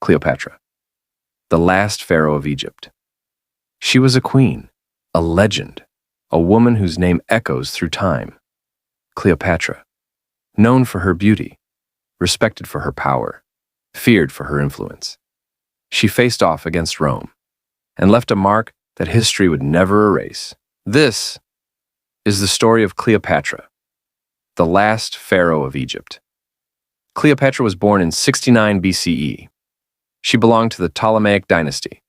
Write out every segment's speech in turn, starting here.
Cleopatra, the last pharaoh of Egypt. She was a queen, a legend, a woman whose name echoes through time. Cleopatra, known for her beauty, respected for her power, feared for her influence. She faced off against Rome and left a mark that history would never erase. This is the story of Cleopatra, the last pharaoh of Egypt. Cleopatra was born in 69 BCE. She belonged to the Ptolemaic dynasty,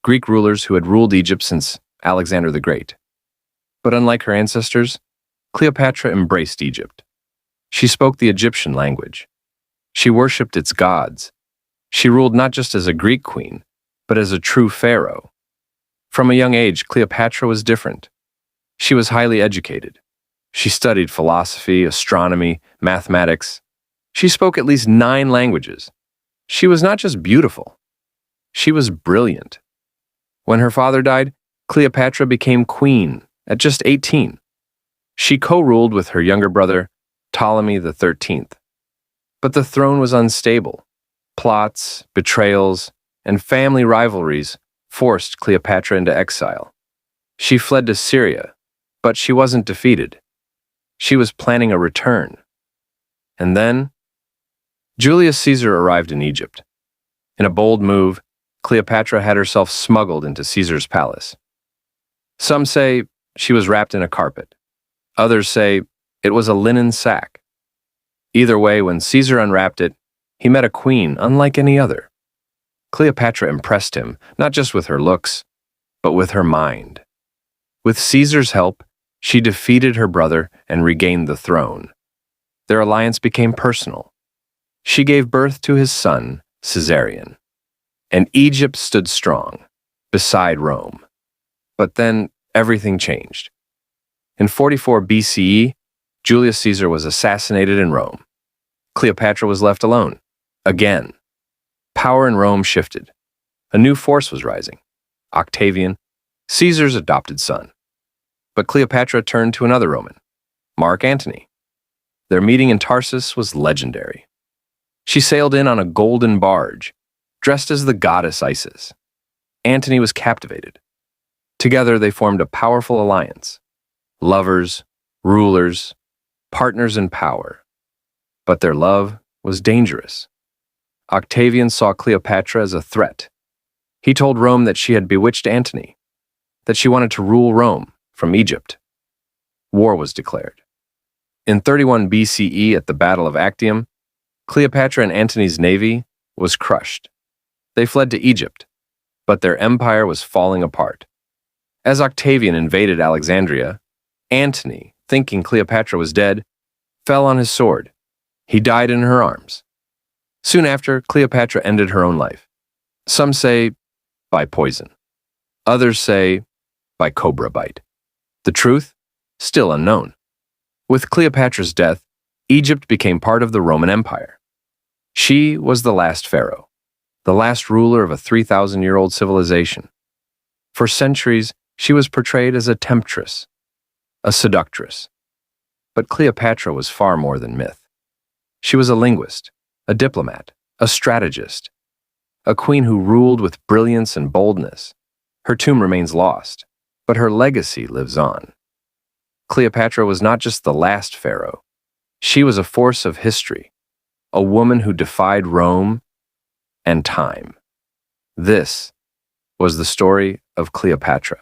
Greek rulers who had ruled Egypt since Alexander the Great. But unlike her ancestors, Cleopatra embraced Egypt. She spoke the Egyptian language. She worshipped its gods. She ruled not just as a Greek queen, but as a true pharaoh. From a young age, Cleopatra was different. She was highly educated. She studied philosophy, astronomy, mathematics. She spoke at least 9 languages. She was not just beautiful. She was brilliant. When her father died, Cleopatra became queen at just 18. She co-ruled with her younger brother, Ptolemy XIII. But the throne was unstable. Plots, betrayals, and family rivalries forced Cleopatra into exile. She fled to Syria, but she wasn't defeated. She was planning a return. And then, Julius Caesar arrived in Egypt. In a bold move, Cleopatra had herself smuggled into Caesar's palace. Some say she was wrapped in a carpet. Others say it was a linen sack. Either way, when Caesar unwrapped it, he met a queen unlike any other. Cleopatra impressed him, not just with her looks, but with her mind. With Caesar's help, she defeated her brother and regained the throne. Their alliance became personal. She gave birth to his son, Caesarion. And Egypt stood strong, beside Rome. But then everything changed. In 44 BCE, Julius Caesar was assassinated in Rome. Cleopatra was left alone. Again. Power in Rome shifted. A new force was rising. Octavian, Caesar's adopted son. But Cleopatra turned to another Roman, Mark Antony. Their meeting in Tarsus was legendary. She sailed in on a golden barge, dressed as the goddess Isis. Antony was captivated. Together they formed a powerful alliance. Lovers, rulers, partners in power. But their love was dangerous. Octavian saw Cleopatra as a threat. He told Rome that she had bewitched Antony, that she wanted to rule Rome from Egypt. War was declared. In 31 BCE, at the Battle of Actium, Cleopatra and Antony's navy was crushed. They fled to Egypt, but their empire was falling apart. As Octavian invaded Alexandria, Antony, thinking Cleopatra was dead, fell on his sword. He died in her arms. Soon after, Cleopatra ended her own life. Some say by poison. Others say by cobra bite. The truth? Still unknown. With Cleopatra's death, Egypt became part of the Roman Empire. She was the last pharaoh, the last ruler of a 3,000-year-old civilization. For centuries, she was portrayed as a temptress, a seductress. But Cleopatra was far more than myth. She was a linguist, a diplomat, a strategist, a queen who ruled with brilliance and boldness. Her tomb remains lost, but her legacy lives on. Cleopatra was not just the last pharaoh. She was a force of history, a woman who defied Rome and time. This was the story of Cleopatra.